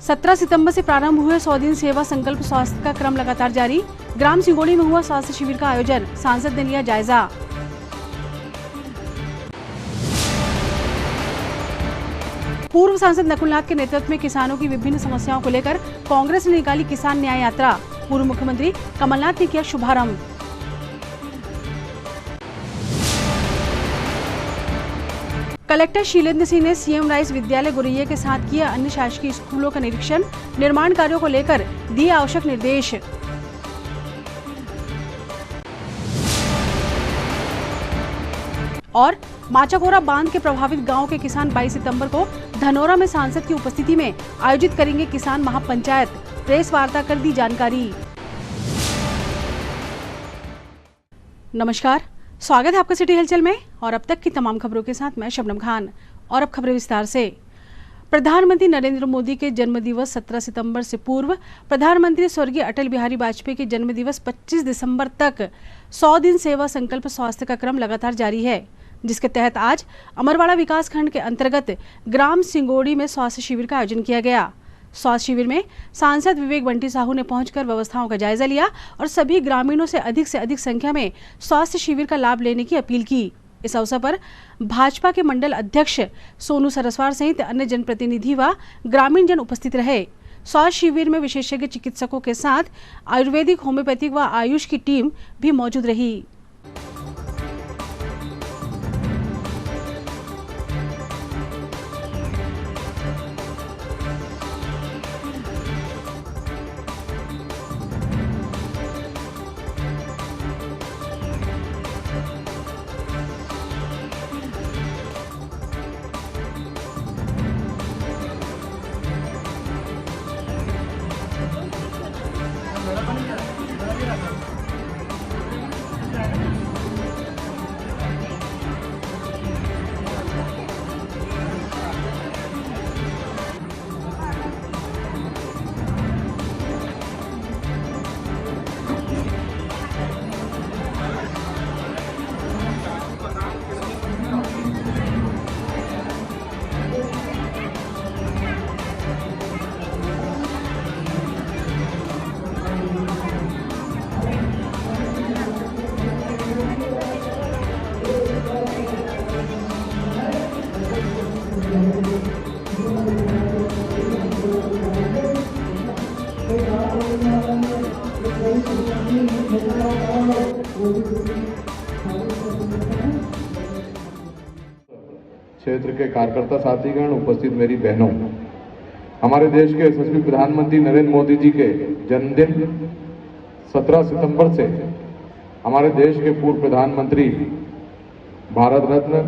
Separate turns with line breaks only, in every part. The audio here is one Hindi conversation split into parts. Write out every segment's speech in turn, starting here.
17 सितंबर से प्रारंभ हुए 100 दिन सेवा संकल्प स्वास्थ्य का क्रम लगातार जारी। ग्राम सिंगोड़ी में हुआ स्वास्थ्य शिविर का आयोजन, सांसद ने लिया जायजा। पूर्व सांसद नकुलनाथ के नेतृत्व में किसानों की विभिन्न समस्याओं को लेकर कांग्रेस ने निकाली किसान न्याय यात्रा। पूर्व मुख्यमंत्री कमलनाथ ने किया शुभारंभ। कलेक्टर शीलेंद्र सिंह ने सीएम राइस विद्यालय गुरैया के साथ किया अन्य शासकीय स्कूलों का निरीक्षण। निर्माण कार्यों को लेकर दिए आवश्यक निर्देश। और माचाकोरा बांध के प्रभावित गांव के किसान 22 सितंबर को धनोरा में सांसद की उपस्थिति में आयोजित करेंगे किसान महापंचायत। प्रेस वार्ता कर दी जानकारी। नमस्कार, स्वागत है आपका सिटी हलचल में और अब तक की तमाम खबरों के साथ मैं शबनम खान। और अब खबरें विस्तार से। प्रधानमंत्री नरेंद्र मोदी के जन्मदिवस 17 सितंबर से पूर्व प्रधानमंत्री स्वर्गीय अटल बिहारी वाजपेयी के जन्मदिवस 25 दिसंबर तक 100 दिन सेवा संकल्प स्वास्थ्य का क्रम लगातार जारी है, जिसके तहत आज अमरवाड़ा विकास खंड के अंतर्गत ग्राम सिंगोड़ी में स्वास्थ्य शिविर का आयोजन किया गया। स्वास्थ्य शिविर में सांसद विवेक बंटी साहू ने पहुंचकर व्यवस्थाओं का जायजा लिया और सभी ग्रामीणों से अधिक संख्या में स्वास्थ्य शिविर का लाभ लेने की अपील की। इस अवसर पर भाजपा के मंडल अध्यक्ष सोनू सरस्वार सहित अन्य जनप्रतिनिधि व ग्रामीण जन उपस्थित रहे। स्वास्थ्य शिविर में विशेषज्ञ चिकित्सकों के साथ आयुर्वेदिक, होम्योपैथिक व आयुष की टीम भी मौजूद रही।
क्षेत्र के कार्यकर्ता साथीगण, उपस्थित मेरी बहनों, हमारे देश के यशस्वी प्रधानमंत्री नरेंद्र मोदी जी के जन्मदिन 17 सितंबर से हमारे देश के पूर्व प्रधानमंत्री भारत रत्न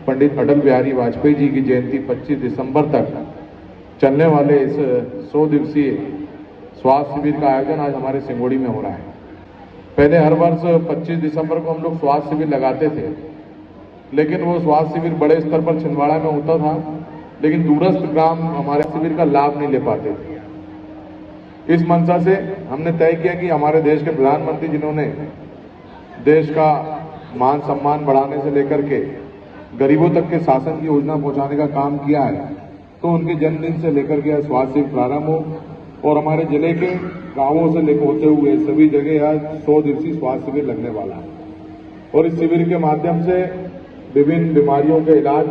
पंडित अटल बिहारी वाजपेयी जी की जयंती 25 दिसंबर तक चलने वाले इस 100 दिवसीय स्वास्थ्य शिविर का आयोजन आज हमारे सिंगोड़ी में हो रहा है। पहले हर वर्ष 25 दिसंबर को हम लोग स्वास्थ्य शिविर लगाते थे, लेकिन वो स्वास्थ्य शिविर बड़े स्तर पर छिंदवाड़ा में होता था, लेकिन दूरस्थ ग्राम हमारे शिविर का लाभ नहीं ले पाते थे। इस मंशा से हमने तय किया कि हमारे देश के प्रधानमंत्री जिन्होंने देश का मान सम्मान बढ़ाने से लेकर के गरीबों तक के शासन की योजना पहुंचाने का काम किया है, तो उनके जन्मदिन से लेकर के स्वास्थ्य शिविर प्रारंभ हो और हमारे जिले के गांवों से लेकर होते हुए सभी जगह आज 100 दिवसीय स्वास्थ्य शिविर लगने वाला है। और इस शिविर के माध्यम से विभिन्न बीमारियों के इलाज,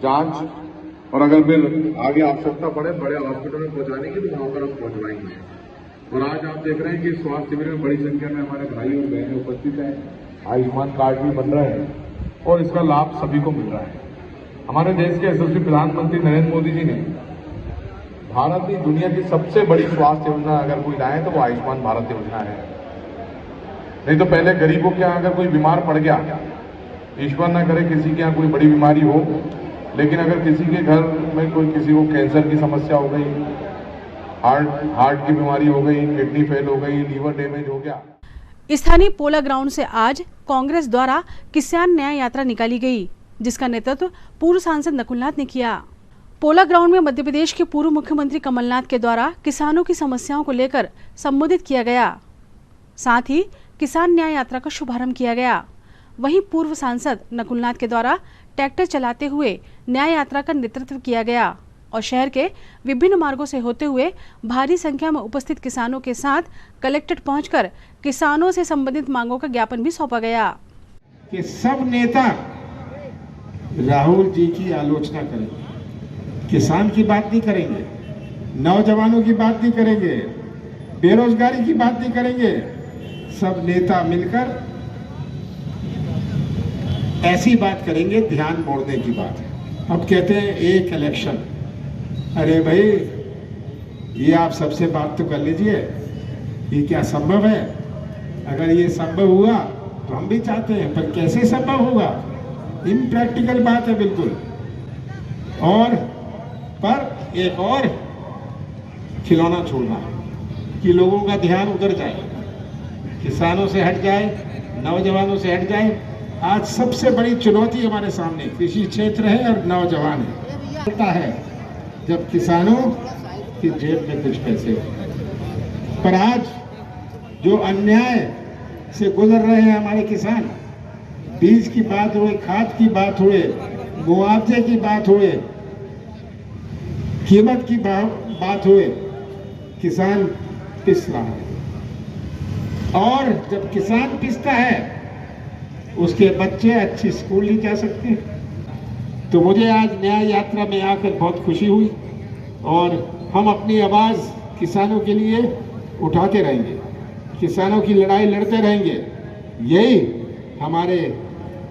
जांच और अगर फिर आगे आवश्यकता पड़े बड़े हॉस्पिटल में पहुंचाने की, तो वहां पर हम पहुंचवाएंगे। और आज आप देख रहे हैं कि स्वास्थ्य शिविर में बड़ी संख्या में हमारे भाई और बहनें उपस्थित हैं। आयुष्मान कार्ड भी बन रहे हैं और इसका लाभ सभी को मिल रहा है। हमारे देश के यशस्वी प्रधानमंत्री नरेंद्र मोदी जी ने भारत की दुनिया की सबसे बड़ी स्वास्थ्य योजना अगर कोई लाए तो वो आयुष्मान भारत योजना है। नहीं तो पहले गरीबों के यहाँ अगर कोई बीमार पड़ गया, ईश्वर न करे किसी के यहाँ कोई बड़ी बीमारी हो, लेकिन अगर किसी के घर में कोई किसी को कैंसर की समस्या हो गई, हार्ट की बीमारी हो गई, किडनी फेल हो गई, लीवर डैमेज हो गया।
स्थानीय पोला ग्राउंड से आज कांग्रेस द्वारा किसान न्याय यात्रा निकाली गई, जिसका नेतृत्व पूर्व सांसद नकुलनाथ ने किया। पोला ग्राउंड में मध्य प्रदेश के पूर्व मुख्यमंत्री कमलनाथ के द्वारा किसानों की समस्याओं को लेकर संबोधित किया गया। साथ ही किसान न्याय यात्रा का शुभारंभ किया गया। वहीं पूर्व सांसद नकुलनाथ के द्वारा ट्रैक्टर चलाते हुए न्याय यात्रा का नेतृत्व किया गया। और शहर के विभिन्न मार्गों से होते हुए भारी संख्या में उपस्थित किसानों के साथ कलेक्ट्रेट पहुंचकर किसानों से संबंधित मांगों का ज्ञापन भी सौंपा गया।
कि सब नेता राहुल जी की आलोचना करेंगे, किसान की बात नहीं करेंगे, नौजवानों की बात नहीं करेंगे, बेरोजगारी की बात नहीं करेंगे। सब नेता मिलकर ऐसी बात करेंगे, ध्यान मोड़ने की बात है। अब कहते हैं एक इलेक्शन, अरे भाई ये आप सबसे बात तो कर लीजिए, ये क्या संभव है? अगर ये संभव हुआ तो हम भी चाहते हैं, पर कैसे संभव होगा? इम्प्रैक्टिकल बात है बिल्कुल। और पर एक और खिलौना छोड़ना है कि लोगों का ध्यान उधर जाए, किसानों से हट जाए, नौजवानों से हट जाए। आज सबसे बड़ी चुनौती हमारे सामने कृषि क्षेत्र है और नौजवान है। होता है जब किसानों की जेब में कुछ पैसे हो। पर आज जो अन्याय से गुजर रहे हैं हमारे किसान, बीज की बात हुए, खाद की बात हुए, मुआवजे की बात हुए, कीमत की बात हुए, किसान पिस रहा है। और जब किसान पिसता है, उसके बच्चे अच्छी स्कूल नहीं जा सकते। तो मुझे आज न्याय यात्रा में आकर बहुत खुशी हुई और हम अपनी आवाज़ किसानों के लिए उठाते रहेंगे, किसानों की लड़ाई लड़ते रहेंगे। यही हमारे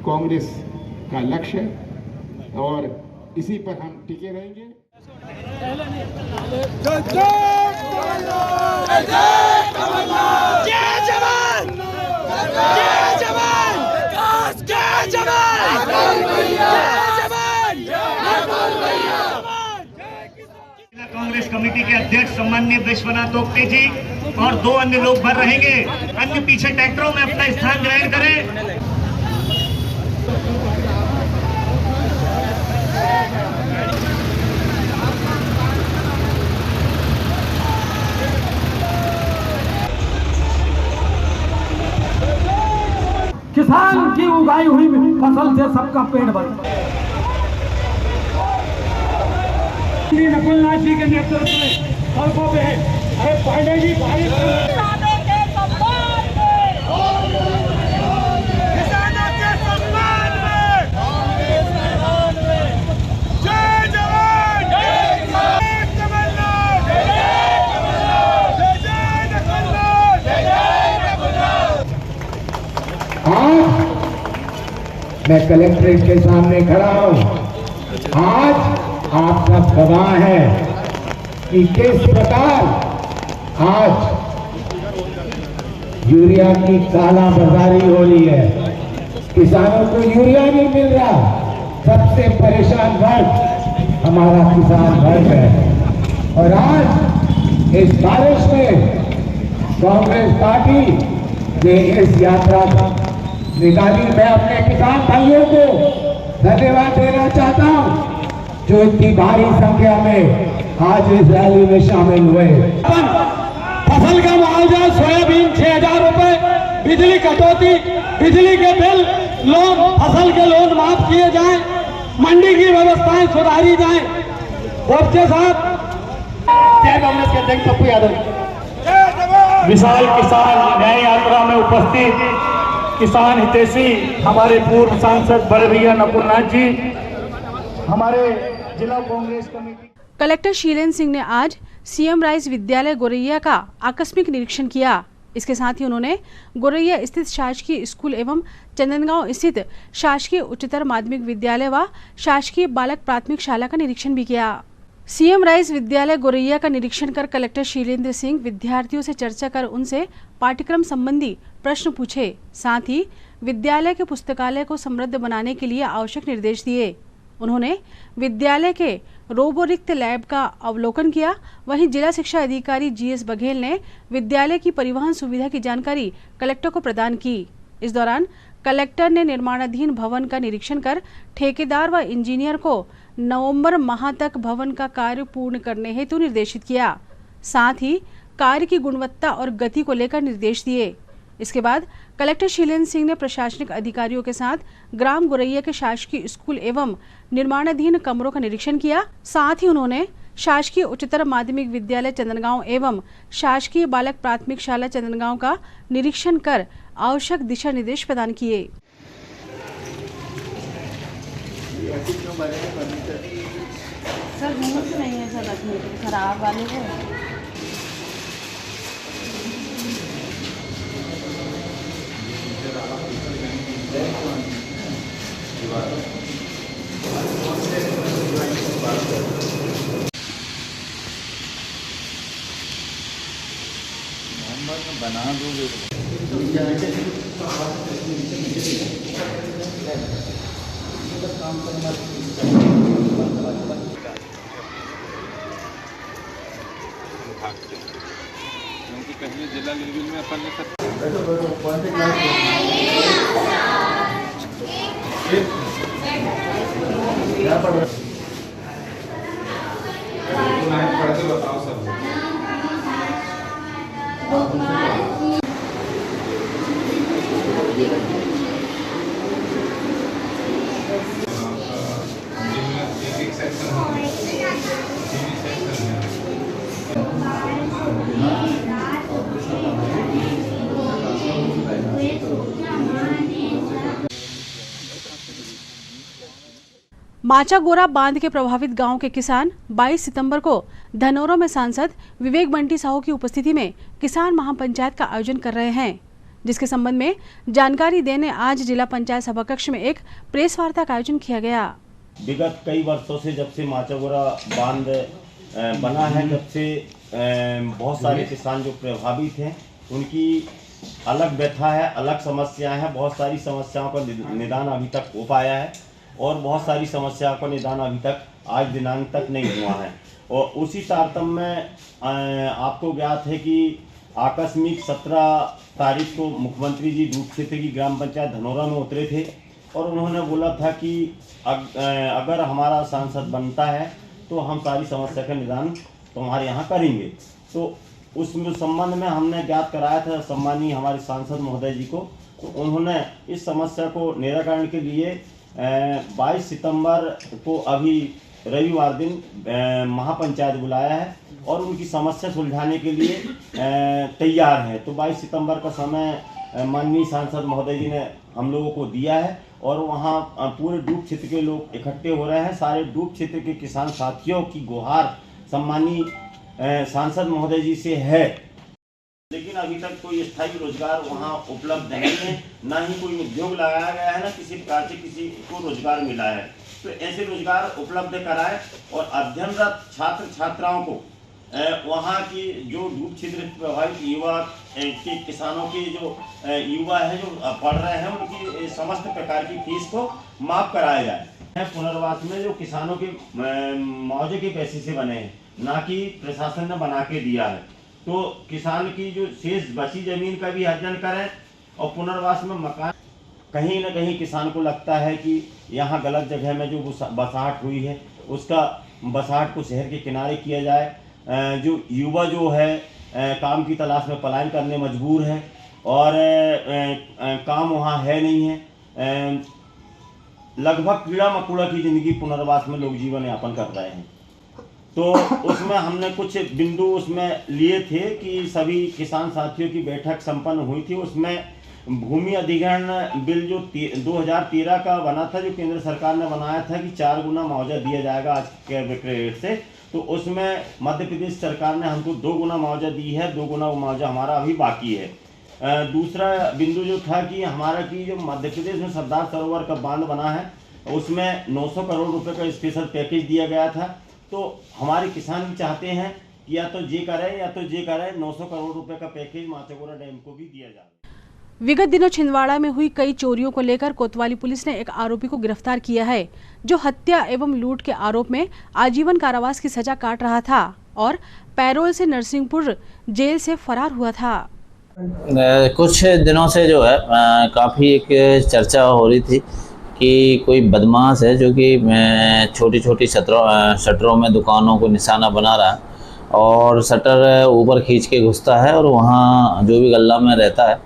कांग्रेस का लक्ष्य है और इसी पर हम टिके रहेंगे।
कांग्रेस कमेटी के अध्यक्ष सम्माननीय विश्वनाथ ओप्टे जी और 2 अन्य लोग भर रहेंगे। अन्य पीछे ट्रैक्टरों में अपना स्थान ग्रहण करें।
किसान की उगाई हुई फसल से सबका पेट भरता है। नकुल नाथ जी के नेतृत्व में सड़कों पे अरे पांडे जी किसानों के सम्मान में जय जवान जय कमलनाथ जय कमलनाथ जय कमलनाथ।
आज मैं कलेक्ट्रेट के सामने खड़ा हूं। आज आप सब गवाह हैं कि किस प्रकार आज यूरिया की काला बाजारी हो रही है। किसानों को यूरिया नहीं मिल रहा। सबसे परेशान वर्ग हमारा किसान वर्ग है। और आज इस बारिश में कांग्रेस पार्टी ने इस यात्रा निकाली। मैं अपने किसान भाइयों को धन्यवाद देना चाहता हूं जो इतनी भारी संख्या में आज इस रैली में शामिल हुए।
फसल का मुआवजा, सोयाबीन 6,000 रुपए, बिजली कटौती, बिजली के बिल, लोन, फसल के लोन माफ किए जाएं, मंडी की व्यवस्थाएं सुधारी जाएं। ओप्टे साहब,
जय कांग्रेस के अध्यक्ष पप्पू यादव।
विशाल किसान न्याय यात्रा में उपस्थित किसान हितैषी हमारे पूर्व सांसद बड़े भैया नकुल नाथ जी, हमारे जिला कांग्रेस कमेटी।
कलेक्टर शीलेंद्र सिंह ने आज सीएम राइस विद्यालय गोरैया का आकस्मिक निरीक्षण किया। इसके साथ ही उन्होंने गोरैया स्थित शासकीय स्कूल एवं चंदनगांव स्थित शासकीय उच्चतर माध्यमिक विद्यालय व शासकीय बालक प्राथमिक शाला का निरीक्षण भी किया। सीएम राइस विद्यालय गोरैया का निरीक्षण कर कलेक्टर शीलेंद्र सिंह विद्यार्थियों से चर्चा कर उनसे पाठ्यक्रम संबंधी प्रश्न पूछे। साथ ही विद्यालय के पुस्तकालय को समृद्ध बनाने के लिए आवश्यक निर्देश दिए। उन्होंने विद्यालय के रोबोरिक्त लैब का अवलोकन किया। वहीं जिला शिक्षा अधिकारी जीएस बघेल ने विद्यालय की परिवहन सुविधा की जानकारी कलेक्टर को प्रदान की। इस दौरान कलेक्टर ने निर्माणाधीन भवन का निरीक्षण कर ठेकेदार व इंजीनियर को नवंबर माह तक भवन का कार्य पूर्ण करने हेतु निर्देशित किया। साथ ही कार्य की गुणवत्ता और गति को लेकर निर्देश दिए। इसके बाद कलेक्टर शीलेंद्र सिंह ने प्रशासनिक अधिकारियों के साथ ग्राम गुरैया के शासकीय स्कूल एवं निर्माणाधीन कमरों का निरीक्षण किया। साथ ही उन्होंने शासकीय उच्चतर माध्यमिक विद्यालय चंदनगांव एवं शासकीय बालक प्राथमिक शाला चंदनगांव का निरीक्षण कर आवश्यक दिशा निर्देश प्रदान किए।
सर घूस नहीं है सर रखने के खराब वाले को।
बना दो क्योंकि कहीं जिला लेवल में अपन बताओ सर।
माचागोरा बांध के प्रभावित गांव के किसान 22 सितंबर को धनौरा में सांसद विवेक बंटी साहू की उपस्थिति में किसान महापंचायत का आयोजन कर रहे हैं, जिसके संबंध में जानकारी देने आज जिला पंचायत सभा कक्ष में एक प्रेस वार्ता का आयोजन किया गया।
विगत कई वर्षों से जब से माचागोरा बांध बना है, जब से बहुत सारे किसान जो प्रभावित हैं उनकी अलग व्यथा है, अलग समस्याएं हैं। बहुत सारी समस्याओं का निदान अभी तक हो पाया है और बहुत सारी समस्याओं का निदान अभी तक आज दिनांक तक नहीं हुआ है। और उसी तारतम्य में आपको ज्ञात है कि आकस्मिक 17 तारीख को मुख्यमंत्री जी दूध क्षेत्र की ग्राम पंचायत धनौरा में उतरे थे और उन्होंने बोला था कि अगर हमारा सांसद बनता है तो हम सारी समस्या का निदान तुम्हारे यहाँ करेंगे। तो उस संबंध में हमने ज्ञात कराया था सम्मानीय हमारे सांसद महोदय जी को, तो उन्होंने इस समस्या को निराकरण के लिए 22 सितंबर को अभी रविवार दिन महापंचायत बुलाया है और उनकी समस्या सुलझाने के लिए तैयार है। तो 22 सितंबर का समय माननीय सांसद महोदय जी ने हम लोगों को दिया है और वहाँ पूरे डूब क्षेत्र के लोग इकट्ठे हो रहे हैं। सारे डूब क्षेत्र के किसान साथियों की गुहार सम्मानीय सांसद महोदय जी से है, लेकिन अभी तक कोई स्थायी रोजगार वहाँ उपलब्ध नहीं है, ना ही कोई उद्योग लगाया गया है, ना किसी प्रकार से किसी को रोजगार मिला है। तो ऐसे रोजगार उपलब्ध कराए और अध्ययनरत छात्र छात्राओं को वहाँ की जो डूब क्षेत्र प्रभावित युवा के किसानों के जो युवा है जो पढ़ रहे हैं उनकी समस्त प्रकार की फीस को माफ कराया जाए। पुनर्वास में जो किसानों के मुआवजे के पैसे से बने हैं, ना कि प्रशासन ने बना के दिया है। तो किसान की जो शेष बची जमीन का भी अर्जन करें और पुनर्वास में मकान, कहीं ना कहीं किसान को लगता है कि यहाँ गलत जगह में जो बसाहट हुई है उसका बसाहट को शहर के किनारे किया जाए। जो युवा जो है काम की तलाश में पलायन करने मजबूर है और काम वहाँ है नहीं है। लगभग कीड़ा मकोड़ा की ज़िंदगी पुनर्वास में लोग जीवन यापन कर रहे हैं। तो उसमें हमने कुछ बिंदु उसमें लिए थे कि सभी किसान साथियों की बैठक संपन्न हुई थी। उसमें भूमि अधिग्रहण बिल जो 2013 का बना था, जो केंद्र सरकार ने बनाया था कि 4 गुना मुआवजा दिया जाएगा आज के विक्रय रेट से, तो उसमें मध्य प्रदेश सरकार ने हमको 2 गुना मुआवजा दी है। 2 गुना मुआवजा हमारा अभी बाकी है। दूसरा बिंदु जो था कि हमारा की जो मध्य प्रदेश में सरदार सरोवर का बांध बना है उसमें 900 करोड़ रुपए का स्पेशल पैकेज दिया गया था। तो हमारे किसान भी चाहते हैं कि या तो जे करे 900 करोड़ रुपए का पैकेज माचागोरा डैम को भी दिया जाए।
विगत दिनों छिंदवाड़ा में हुई कई चोरियों को लेकर कोतवाली पुलिस ने एक आरोपी को गिरफ्तार किया है, जो हत्या एवं लूट के आरोप में आजीवन कारावास की सजा काट रहा था और पैरोल से नरसिंहपुर जेल से फरार हुआ था।
कुछ दिनों से जो है काफ़ी एक चर्चा हो रही थी कि कोई बदमाश है जो कि छोटी छोटी शटरों में दुकानों को निशाना बना रहा है और शटर ऊपर खींच के घुसता है और वहाँ जो भी गल्ला में रहता है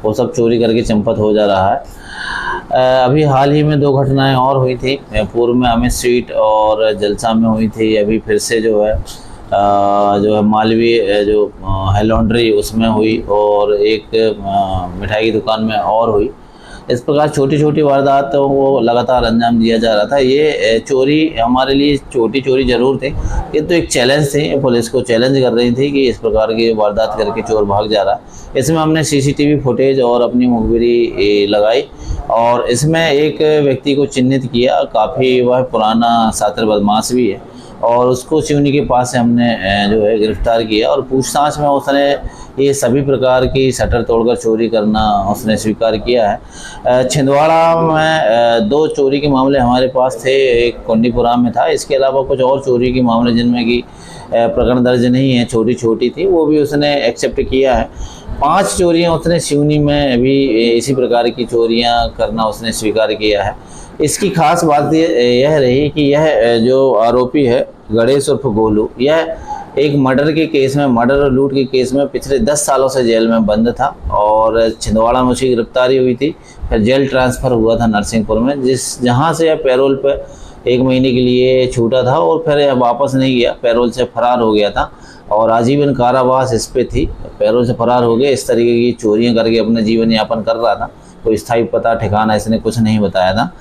वो सब चोरी करके चंपत हो जा रहा है। अभी हाल ही में 2 घटनाएं और हुई थी, पूर्व में अमित स्वीट और जलसा में हुई थी। अभी फिर से जो है मालवीय जो है लॉन्ड्री उसमें हुई और एक मिठाई की दुकान में और हुई। इस प्रकार छोटी छोटी वारदातों को लगातार अंजाम दिया जा रहा था। ये चोरी हमारे लिए छोटी चोरी जरूर थी, ये तो एक चैलेंज थी, पुलिस को चैलेंज कर रही थी कि इस प्रकार की वारदात करके चोर भाग जा रहा है। इसमें हमने सीसीटीवी फुटेज और अपनी मुखबिरी लगाई और इसमें एक व्यक्ति को चिन्हित किया, काफ़ी वह पुराना सातिर बदमाश भी है और उसको सिवनी के पास से हमने जो है गिरफ्तार किया और पूछताछ में उसने ये सभी प्रकार की शटर तोड़कर चोरी करना उसने स्वीकार किया है। छिंदवाड़ा में 2 चोरी के मामले हमारे पास थे, एक कोंडीपुरा में था, इसके अलावा कुछ और चोरी के मामले जिनमें कि प्रकरण दर्ज नहीं है, छोटी छोटी थी, वो भी उसने एक्सेप्ट किया है। 5 चोरियाँ उसने सिवनी में भी इसी प्रकार की चोरियाँ करना उसने स्वीकार किया है। इसकी खास बात यह रही कि यह जो आरोपी है गणेश उर्फ गोलू, यह एक मर्डर के केस में, मर्डर और लूट के केस में पिछले 10 सालों से जेल में बंद था और छिंदवाड़ा में उसकी गिरफ्तारी हुई थी, फिर जेल ट्रांसफ़र हुआ था नरसिंहपुर में, जहां से यह पैरोल पर 1 महीने के लिए छूटा था और फिर यह वापस नहीं गया, पैरोल से फरार हो गया था और आजीवन कारावास इस पे थी। पैरोल से फरार हो गया, इस तरीके की चोरियाँ करके अपना जीवन यापन कर रहा था, कोई स्थायी पता ठिकाना इसने कुछ नहीं बताया था।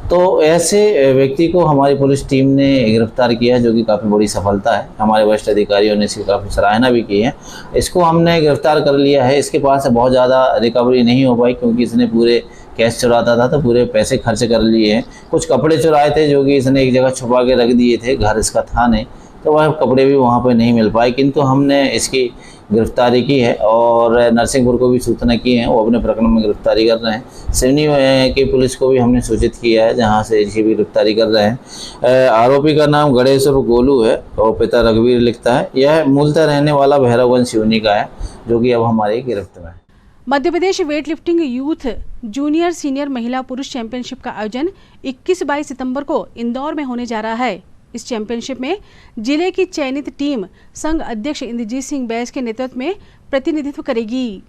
तो ऐसे व्यक्ति को हमारी पुलिस टीम ने गिरफ्तार किया, जो कि काफ़ी बड़ी सफलता है। हमारे वरिष्ठ अधिकारियों ने इसकी काफ़ी सराहना भी की है। इसको हमने गिरफ्तार कर लिया है। इसके पास से बहुत ज़्यादा रिकवरी नहीं हो पाई क्योंकि इसने पूरे कैश चुराता था तो पूरे पैसे खर्च कर लिए हैं। कुछ कपड़े चुराए थे जो कि इसने एक जगह छुपा के रख दिए थे, घर इसका था नहीं, तो वह कपड़े भी वहाँ पे नहीं मिल पाए, किंतु हमने इसकी गिरफ्तारी की है और नरसिंहपुर को भी सूचना की है, वो अपने प्रकरण में गिरफ्तारी कर रहे हैं। सिवनी की पुलिस को भी हमने सूचित किया है, जहां से इसकी भी गिरफ्तारी कर रहे हैं। आरोपी का नाम गणेश उर्फ गोलू है और पिता रघुवीर लिखता है। यह मूलतः रहने वाला भैरवगंज सिवनी का है, जो कि अब हमारी गिरफ्त में है।
Madhya Pradesh weight lifting youth junior senior महिला पुरुष चैंपियनशिप का आयोजन 21-22 सितंबर को इंदौर में होने जा रहा है। इस चैंपियनशिप में जिले की चयनित टीम संघ अध्यक्ष इंद्रजीत सिंह बैस के नेतृत्व में प्रतिनिधित्व करेगी।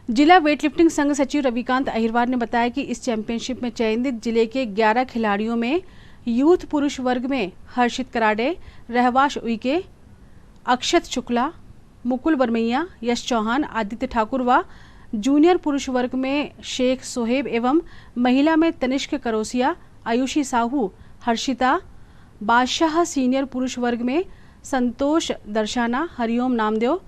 जिला वेटलिफ्टिंग संघ सचिव रविकांत अहिरवार ने बताया कि इस चैंपियनशिप में चयनित जिले के 11 खिलाड़ियों में यूथ पुरुष वर्ग में हर्षित कराडे, रहवाश उइके, अक्षत शुक्ला, मुकुल बरमैया, यश चौहान, आदित्य ठाकुर व जूनियर पुरुष वर्ग में शेख सोहेब एवं महिला में तनिष्क करोसिया, आयुषी साहू, हर्षिता, बादशाह सीनियर पुरुष वर्ग में संतोष दर्शाना, हरिओम नामदेव,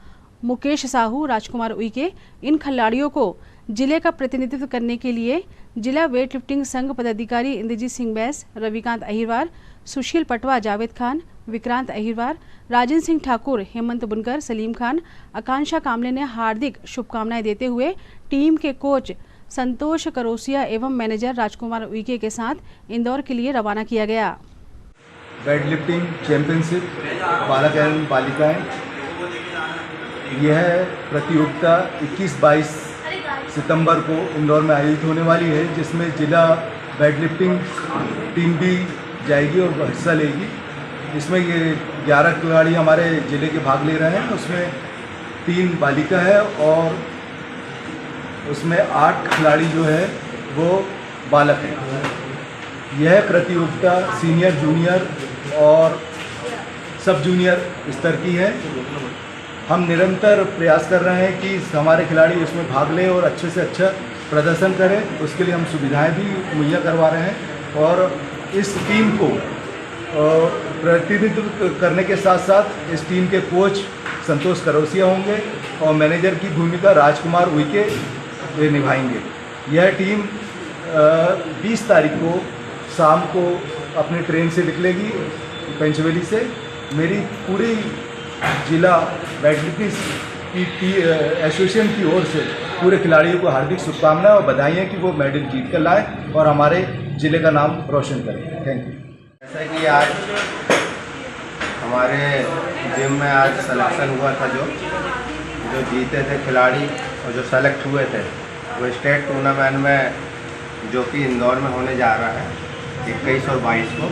मुकेश साहू, राजकुमार उइके। इन खिलाड़ियों को जिले का प्रतिनिधित्व करने के लिए जिला वेट लिफ्टिंग संघ पदाधिकारी इंद्रजीत सिंह बैस, रविकांत अहिरवार, सुशील पटवा, जावेद खान, विक्रांत अहिरवार, राजन सिंह ठाकुर, हेमंत बुनकर, सलीम खान, आकांक्षा कामले ने हार्दिक शुभकामनाएं देते हुए टीम के कोच संतोष करोसिया एवं मैनेजर राजकुमार उइके के साथ इंदौर के लिए रवाना किया गया।
वेट लिफ्टिंग चैंपियनशिप बालक एवं बालिकाएँ, यह प्रतियोगिता 21-22 सितंबर को इंदौर में आयोजित होने वाली है, जिसमें जिला वेट लिफ्टिंग टीम भी जाएगी और हिस्सा लेगी। इसमें ये 11 खिलाड़ी हमारे ज़िले के भाग ले रहे हैं। उसमें 3 बालिका है और उसमें 8 खिलाड़ी जो है वो बालक हैं। यह प्रतियोगिता सीनियर, जूनियर और सब जूनियर स्तर की है। हम निरंतर प्रयास कर रहे हैं कि हमारे खिलाड़ी इसमें भाग लें और अच्छे से अच्छा प्रदर्शन करें। उसके लिए हम सुविधाएं भी मुहैया करवा रहे हैं और इस टीम को प्रतिनिधित्व करने के साथ साथ इस टीम के कोच संतोष करोसिया होंगे और मैनेजर की भूमिका राजकुमार उइके निभाएंगे। यह टीम 20 तारीख को शाम को अपने ट्रेन से निकलेगी पंचवली से। मेरी पूरी जिला बैडमिंटन की एसोसिएशन की ओर से पूरे खिलाड़ियों को हार्दिक शुभकामनाएं और बधाई कि वो मेडल जीत कर लाए और हमारे ज़िले का नाम रोशन करें। Thank you.
जैसा कि आज हमारे जिम में आज सिलेक्शन हुआ था, जो जीते थे खिलाड़ी और जो सेलेक्ट हुए थे वो स्टेट टूर्नामेंट में, जो कि इंदौर में होने जा रहा है 21 और 22 को,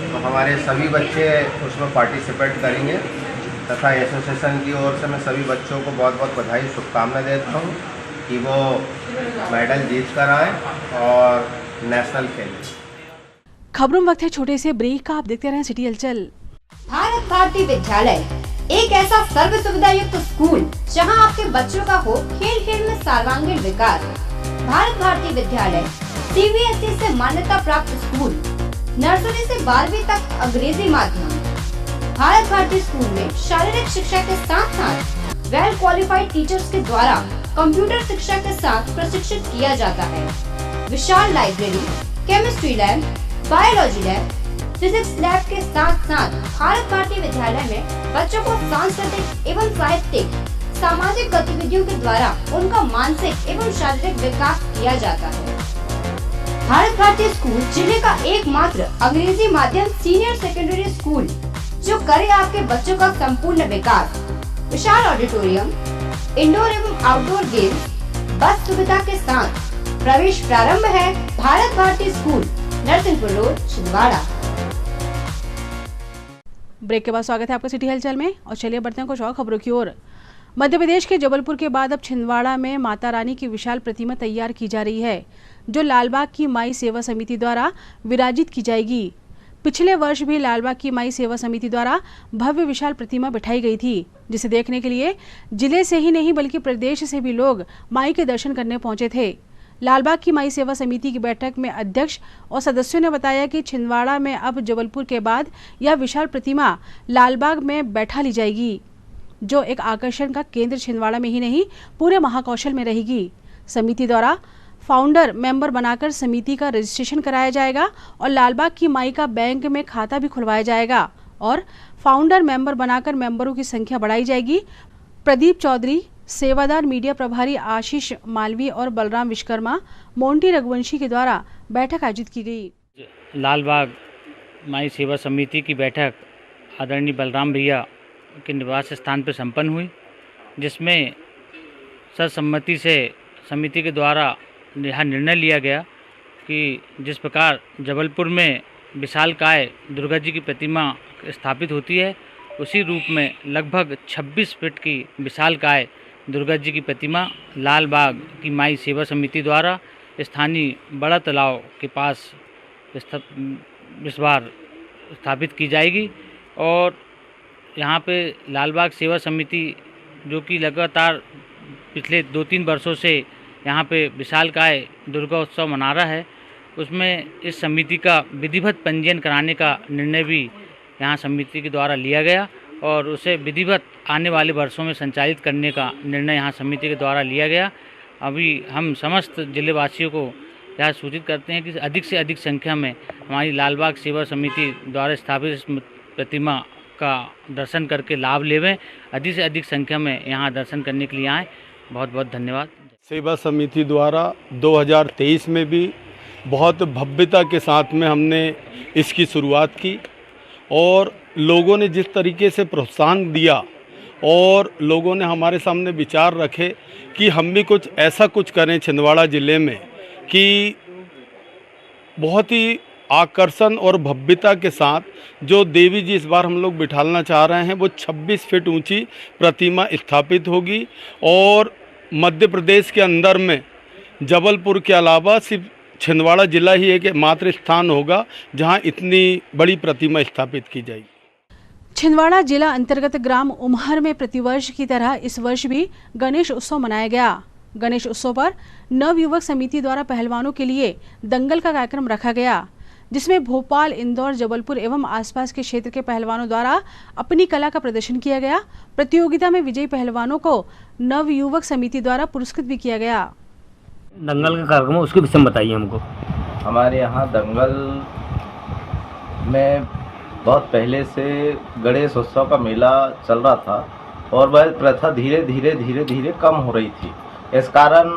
तो हमारे सभी बच्चे उसमें पार्टिसिपेट करेंगे तथा एसोसिएशन की ओर से मैं सभी बच्चों को बहुत बहुत बधाई शुभकामनाएं देता हूँ कि वो मेडल जीत कर आए और नेशनल खेलें।
खबरों में वक्त है छोटे से ब्रेक का। आप देखते रहें सिटी हलचल।
भारत भारती विद्यालय एक ऐसा सर्व सुविधा युक्त स्कूल जहां आपके बच्चों का हो खेल खेल में सर्वांगीण विकास। भारत भारती विद्यालय CBSE से मान्यता प्राप्त स्कूल, नर्सरी से 12वीं तक अंग्रेजी माध्यम। भारत भारती स्कूल में शारीरिक शिक्षा के साथ साथ वेल क्वालिफाइड टीचर्स के द्वारा कंप्यूटर शिक्षा के साथ प्रशिक्षित किया जाता है। विशाल library, chemistry lab, biology lab, physics lab के साथ साथ भारत भारती विद्यालय में बच्चों को सांस्कृतिक एवं साहित्यिक सामाजिक गतिविधियों के द्वारा उनका मानसिक एवं शारीरिक विकास किया जाता है। भारत भारती स्कूल जिले का एकमात्र अंग्रेजी माध्यम सीनियर सेकेंडरी स्कूल जो करे आपके बच्चों का संपूर्ण विकास। विशाल ऑडिटोरियम, इंडोर एवं आउटडोर गेम, बस सुविधा के साथ प्रवेश प्रारंभ है। Bharat Bharati school, Narsinghpur road, Chhindwara.
Break के बाद स्वागत है आपका सिटी हलचल में और चलिए बढ़ते हैं कुछ और खबरों की ओर। मध्य प्रदेश के जबलपुर के बाद अब छिंदवाड़ा में माता रानी की विशाल प्रतिमा तैयार की जा रही है जो लालबाग की माई सेवा समिति द्वारा विराजित की जाएगी। पिछले वर्ष भी लालबाग की माई सेवा समिति द्वारा भव्य विशाल प्रतिमा बिठाई गई थी जिसे देखने के लिए जिले से ही नहीं बल्कि प्रदेश से भी लोग माई के दर्शन करने पहुंचे थे। लालबाग की माई सेवा समिति की बैठक में अध्यक्ष और सदस्यों ने बताया कि छिंदवाड़ा में अब जबलपुर के बाद यह विशाल प्रतिमा लालबाग में बैठा ली जाएगी जो एक आकर्षण का केंद्र छिंदवाड़ा में ही नहीं पूरे महाकौशल में रहेगी। समिति द्वारा फाउंडर मेंबर बनाकर समिति का रजिस्ट्रेशन कराया जाएगा और लालबाग की माई का बैंक में खाता भी खुलवाया जाएगा और फाउंडर मेंबर बनाकर मेंबरों की संख्या बढ़ाई जाएगी। प्रदीप चौधरी, सेवादार मीडिया प्रभारी आशीष मालवी और बलराम विश्वकर्मा, मोंटी रघुवंशी के द्वारा बैठक आयोजित की गई।
लालबाग माई सेवा समिति की बैठक आदरणीय बलराम भैया के निवास स्थान पर संपन्न हुई जिसमें सर्वसम्मति से समिति के द्वारा यह निर्णय लिया गया कि जिस प्रकार जबलपुर में विशालकाय दुर्गा जी की प्रतिमा स्थापित होती है उसी रूप में लगभग 26 फीट की विशालकाय दुर्गा जी की प्रतिमा लालबाग की माई सेवा समिति द्वारा स्थानीय बड़ा तालाब के पास इस बार स्थापित की जाएगी। और यहाँ पे लालबाग सेवा समिति जो कि लगातार पिछले 2-3 वर्षों से यहाँ पे विशालकाय दुर्गा उत्सव मना रहा है उसमें इस समिति का विधिवत पंजीयन कराने का निर्णय भी यहाँ समिति के द्वारा लिया गया और उसे विधिवत आने वाले वर्षों में संचालित करने का निर्णय यहाँ समिति के द्वारा लिया गया। अभी हम समस्त जिलेवासियों को यह सूचित करते हैं कि अधिक से अधिक संख्या में हमारी लालबाग सेवा समिति द्वारा स्थापित इस प्रतिमा का दर्शन करके लाभ लेवें। अधिक से अधिक संख्या में यहाँ दर्शन करने के लिए आएँ। बहुत बहुत धन्यवाद।
सेवा समिति द्वारा 2023 में भी बहुत भव्यता के साथ में हमने इसकी शुरुआत की और लोगों ने जिस तरीके से प्रोत्साहन दिया और लोगों ने हमारे सामने विचार रखे कि हम भी कुछ ऐसा कुछ करें छिंदवाड़ा ज़िले में कि बहुत ही आकर्षण और भव्यता के साथ जो देवी जी इस बार हम लोग बिठाना चाह रहे हैं वो 26 फीट ऊंची प्रतिमा स्थापित होगी और मध्य प्रदेश के अंदर में जबलपुर के अलावा सिर्फ छिंदवाड़ा जिला ही एक मात्र स्थान होगा जहां इतनी बड़ी प्रतिमा स्थापित की जाएगी।
छिंदवाड़ा जिला अंतर्गत ग्राम उमहर में प्रतिवर्ष की तरह इस वर्ष भी गणेश उत्सव मनाया गया। गणेश उत्सव पर नवयुवक समिति द्वारा पहलवानों के लिए दंगल का कार्यक्रम रखा गया जिसमें भोपाल, इंदौर, जबलपुर एवं आसपास के क्षेत्र के पहलवानों द्वारा अपनी कला का प्रदर्शन किया गया। प्रतियोगिता में विजयी पहलवानों को नवयुवक समिति द्वारा पुरस्कृत भी किया गया।
दंगल का कार्यक्रम उसके विषय में बताइए हमको।
हमारे यहाँ दंगल में बहुत पहले से गणेश उत्सव का मेला चल रहा था और वह प्रथा धीरे धीरे कम हो रही थी। इस कारण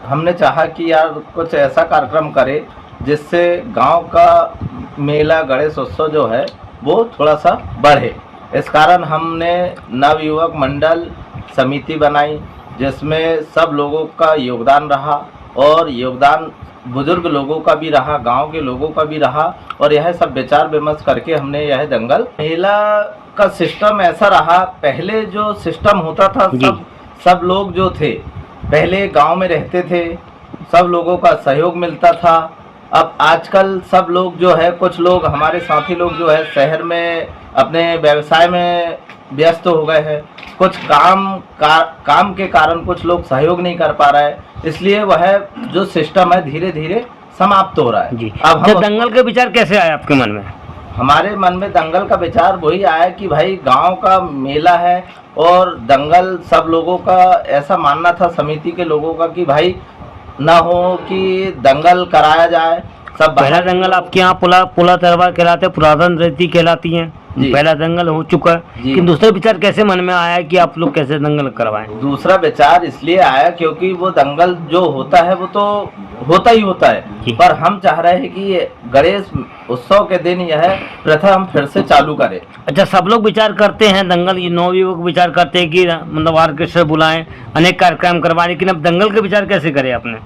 हमने चाहा कि यार कुछ ऐसा कार्यक्रम करें जिससे गांव का मेला गणेश उत्सव जो है वो थोड़ा सा बढ़े। इस कारण हमने नवयुवक मंडल समिति बनाई जिसमें सब लोगों का योगदान रहा और योगदान बुजुर्ग लोगों का भी रहा, गांव के लोगों का भी रहा और यह सब विचार विमर्श करके सब यह दंगल मेला का सिस्टम ऐसा रहा। पहले जो सिस्टम होता था सब लोग जो थे पहले गांव में रहते थे, सब लोगों का सहयोग मिलता था। अब आजकल सब लोग जो है, कुछ लोग हमारे साथी लोग जो है शहर में अपने व्यवसाय में व्यस्त हो गए हैं, कुछ काम के कारण कुछ लोग सहयोग नहीं कर पा रहा है, इसलिए वह जो सिस्टम है धीरे धीरे समाप्त हो रहा है।
जी। अब हम दंगल के विचार कैसे आए आपके मन में?
हमारे मन में दंगल का विचार वही आया कि भाई गांव का मेला है और दंगल सब लोगों का ऐसा मानना था, समिति के लोगों का, कि भाई ना हो कि दंगल कराया जाए। सब
पहला दंगल आपके यहाँ पुला तरवा कहलाते, पुरातन रीति कहलाती है, पहला दंगल हो चुका है, लेकिन दूसरा विचार कैसे मन में आया कि आप लोग कैसे दंगल करवाएं?
दूसरा विचार इसलिए आया क्योंकि वो दंगल जो होता है वो तो होता ही होता है, पर हम चाह रहे हैं कि गणेश उत्सव के दिन यह प्रथा हम फिर से चालू करें।
अच्छा, सब लोग विचार करते हैं दंगल, ये नवयुवक विचार करते हैं कि मतलब ऑर्केस्ट्रा बुलाएं, अनेक कार्यक्रम करवाएं, लेकिन अब दंगल के विचार कैसे करें आपने?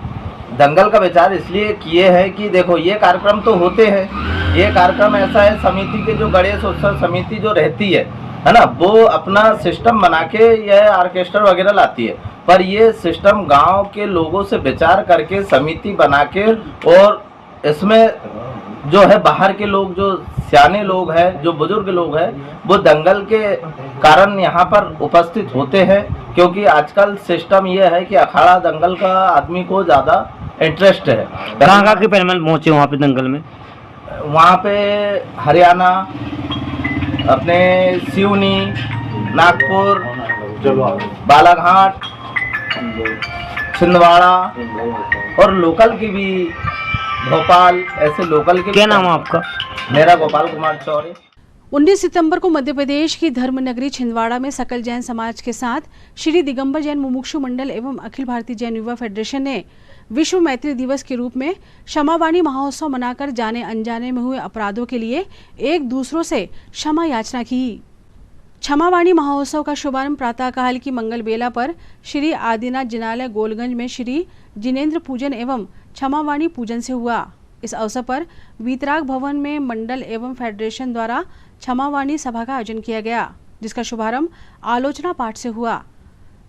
दंगल का विचार इसलिए किए हैं कि देखो ये कार्यक्रम तो होते हैं, ये कार्यक्रम ऐसा है, समिति के जो गणेश उत्सव समिति जो रहती है ना, वो अपना सिस्टम बना के यह ऑर्केस्ट्रा वगैरह लाती है, पर ये सिस्टम गांव के लोगों से विचार करके समिति बना के, और इसमें जो है बाहर के लोग, जो सियाने लोग हैं, जो बुजुर्ग लोग हैं, वो दंगल के कारण यहाँ पर उपस्थित होते हैं, क्योंकि आजकल सिस्टम ये है कि अखाड़ा दंगल का आदमी को ज़्यादा इंटरेस्ट है।
कहाँ के पैनल पहुँचे वहाँ पे दंगल में?
वहाँ पे हरियाणा, अपने सिवनी, नागपुर, बालाघाट, छिंदवाड़ा और लोकल की भी भोपाल, ऐसे लोकल के।
क्या नाम है आपका?
मेरा गोपाल कुमार चौरे।
19 सितंबर को मध्य प्रदेश की धर्म नगरी छिंदवाड़ा में सकल जैन समाज के साथ श्री दिगंबर जैन मुमुक्षु मंडल एवं अखिल भारतीय जैन युवा फेडरेशन ने विश्व मैत्री दिवस के रूप में क्षमावाणी महोत्सव मनाकर जाने अनजाने में हुए अपराधों के लिए एक दूसरों से क्षमा याचना की। क्षमावाणी महोत्सव का शुभारंभ प्रातःकाल की मंगल बेला पर श्री आदिनाथ जिनालय गोलगंज में श्री जिनेन्द्र पूजन एवं क्षमावाणी पूजन से हुआ। इस अवसर पर वीतराग भवन में मंडल एवं फेडरेशन द्वारा क्षमावाणी सभा का आयोजन किया गया, जिसका शुभारंभ आलोचना पाठ से हुआ।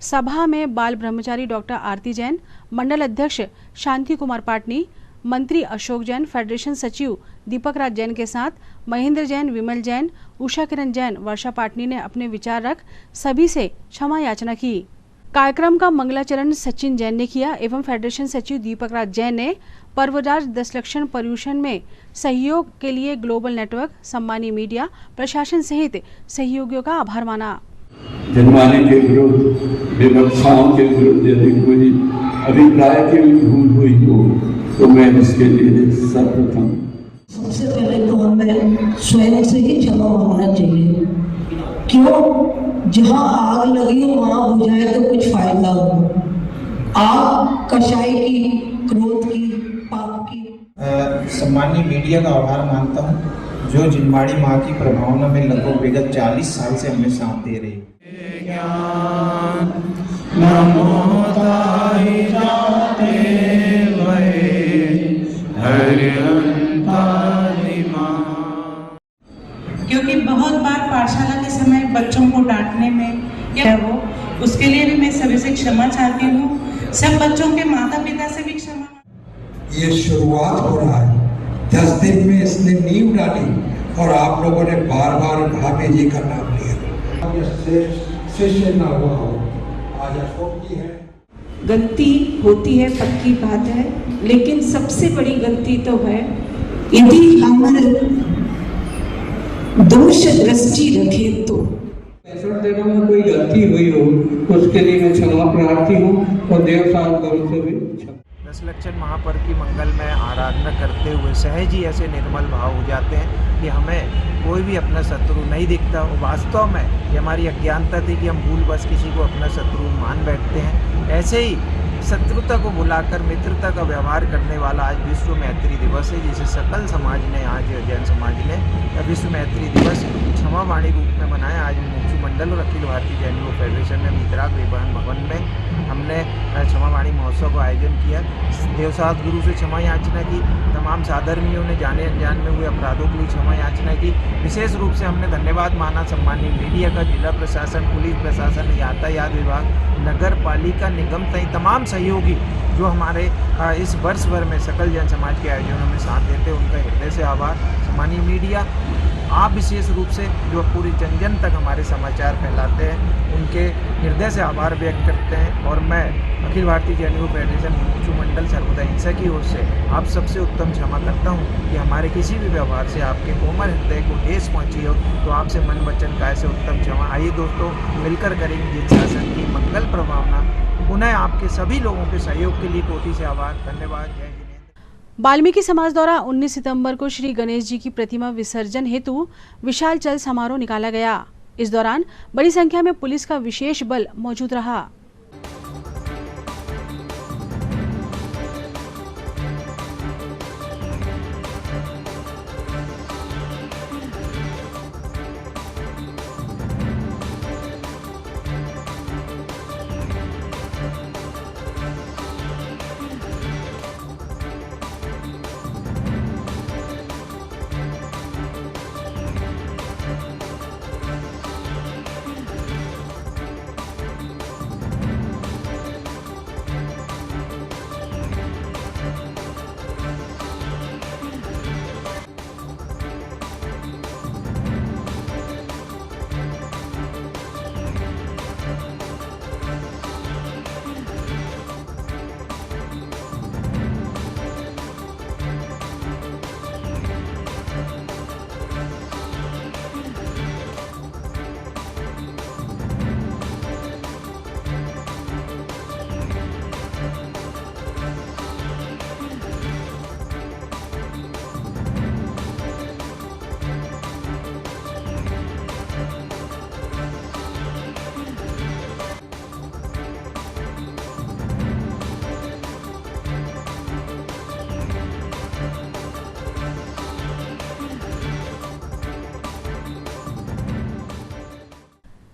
सभा में बाल ब्रह्मचारी डॉक्टर आरती जैन, मंडल अध्यक्ष शांति कुमार पाटनी, मंत्री अशोक जैन, फेडरेशन सचिव दीपक राज जैन के साथ महेंद्र जैन, विमल जैन, उषा किरण जैन, वर्षा पाटनी ने अपने विचार रख सभी से क्षमा याचना की। कार्यक्रम का मंगलाचरण सचिन जैन ने किया एवं फेडरेशन सचिव दीपक राज जैन ने पर्वराज 10 लक्षण पर्यूषण में सहयोग के लिए ग्लोबल नेटवर्क, सम्मानी मीडिया, प्रशासन सहित सहयोगियों का आभार माना।
जनमाने के विरुद्ध, विवक्षाओं के विरुद्ध यदि कोई अभिप्राय की भूल हुई हो तो मैं उसके लिए सर्वप्रथम
सबसे पहले तो हमें स्वयं से ही क्षमा मांगना चाहिए। क्यों? जहाँ आग लगी हो वहाँ बुझाए तो कुछ फायदा हो। आग कषाय की, क्रोध की, पाप की।
सम्मानीय मीडिया का आभार मानता हूँ जो जिनवाड़ी माँ की प्रभावना में लगभग विगत 40 साल से हमें साथ दे रही है।
क्योंकि बहुत बार पाठशाला के समय बच्चों को डांटने में या वो, उसके लिए भी मैं सभी से क्षमा चाहती हूँ। सब बच्चों के माता पिता से भी क्षमा।
ये शुरुआत हो रहा है, 10 दिन में इसने नींव डाली और आप लोगों ने बार बार भाभी जी का नाम लिया। शिष्य ना हुआ हो, आज अशोक जी है।
गलती होती है, पक्की बात है, लेकिन सबसे बड़ी गलती तो है यदि हम दोष दृष्टि रखे तो।
देव में कोई गलती हुई हो उसके लिए मैं क्षमा प्रार्थी हूँ और देव साहब गुरु से भी
10 लक्षण महापर्व की मंगल में आराधना करते हुए सहज ही ऐसे निर्मल भाव हो जाते हैं कि हमें कोई भी अपना शत्रु नहीं दिखता। और वास्तव में ये हमारी अज्ञानता थी कि हम भूलवश किसी को अपना शत्रु मान बैठते हैं। ऐसे ही शत्रुता को भुलाकर मित्रता का व्यवहार करने वाला आज विश्व मैत्री दिवस है, जिसे सकल समाज ने, आज जैन समाज ने विश्व मैत्री दिवस क्षमा क्षमावाणी रूप में बनाया। आज मुक्ति मंडल और अखिल भारतीय जैन योग फेडरेशन ने वीतराग विवाहन भवन में हमने क्षमावाणी महोत्सव का आयोजन किया। देवसात गुरु से क्षमा याचना की, तमाम साधर्मियों ने जाने अनजान में हुए अपराधों के लिए क्षमा याचना की। विशेष रूप से हमने धन्यवाद माना सम्मानीय मीडिया का, जिला प्रशासन, पुलिस प्रशासन, यातायात विभाग, नगर पालिका निगम सहित तमाम सहयोगी जो हमारे इस वर्ष भर में सकल जन समाज के आयोजनों में साथ देते, उनका हृदय से आभार। सम्मानीय मीडिया, आप विशेष रूप से जो पूरी जन जन तक हमारे समाचार फैलाते हैं, उनके हृदय से आभार व्यक्त करते हैं। और मैं अखिल भारतीय जैन योग फेडरेशन मुक्ति मंडल सर्वदा हिंसा की ओर से आप सबसे उत्तम क्षमा करता हूं कि हमारे किसी भी व्यवहार से आपके कोमल हृदय को ठेस पहुंची हो, तो आपसे मन वचन काय से उत्तम क्षमा। आइए दोस्तों, मिलकर करेंगे जिस शासन की मंगल प्रभावना। पुनः आपके सभी लोगों के सहयोग के लिए कोटि से आभार, धन्यवाद। जय हिंद।
वाल्मीकि समाज द्वारा 19 सितंबर को श्री गणेश जी की प्रतिमा विसर्जन हेतु विशाल चल समारोह निकाला गया। इस दौरान बड़ी संख्या में पुलिस का विशेष बल मौजूद रहा।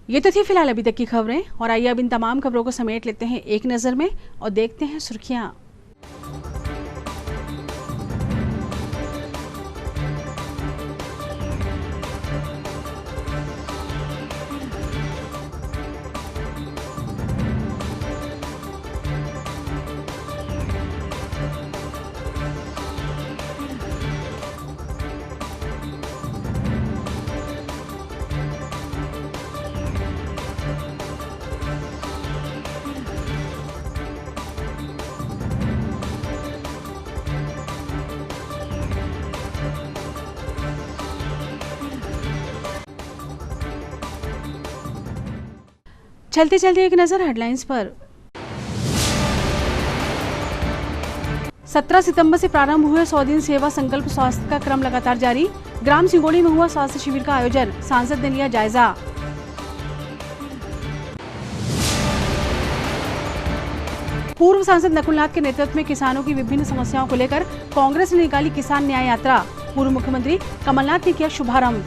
ये तो थी फिलहाल अभी तक की खबरें, और आइए अब इन तमाम खबरों को समेट लेते हैं एक नज़र में और देखते हैं सुर्खियां। चलते चलते एक नजर हेडलाइंस पर। 17 सितंबर से प्रारंभ हुए 100 दिन सेवा संकल्प स्वास्थ्य का क्रम लगातार जारी। ग्राम सिंगोड़ी में हुआ स्वास्थ्य शिविर का आयोजन, सांसद ने लिया जायजा। पूर्व सांसद नकुलनाथ के नेतृत्व में किसानों की विभिन्न समस्याओं को लेकर कांग्रेस ने निकाली किसान न्याय यात्रा। पूर्व मुख्यमंत्री कमलनाथ ने किया शुभारंभ।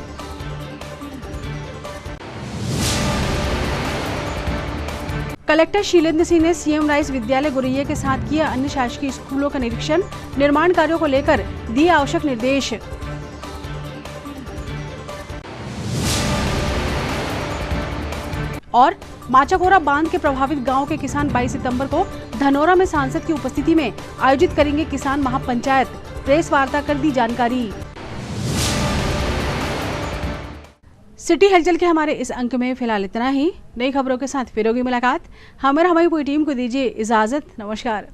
कलेक्टर शीलेंद्र सिंह ने सीएम राइस विद्यालय गुरैया के साथ किया अन्य शासकीय स्कूलों का निरीक्षण। निर्माण कार्यों को लेकर दिए आवश्यक निर्देश। और माचाकोरा बांध के प्रभावित गांव के किसान 22 सितंबर को धनोरा में सांसद की उपस्थिति में आयोजित करेंगे किसान महापंचायत। प्रेस वार्ता कर दी जानकारी। सिटी हलचल के हमारे इस अंक में फिलहाल इतना ही। नई खबरों के साथ फिर होगी मुलाकात। हमारी पूरी टीम को दीजिए इजाजत। नमस्कार।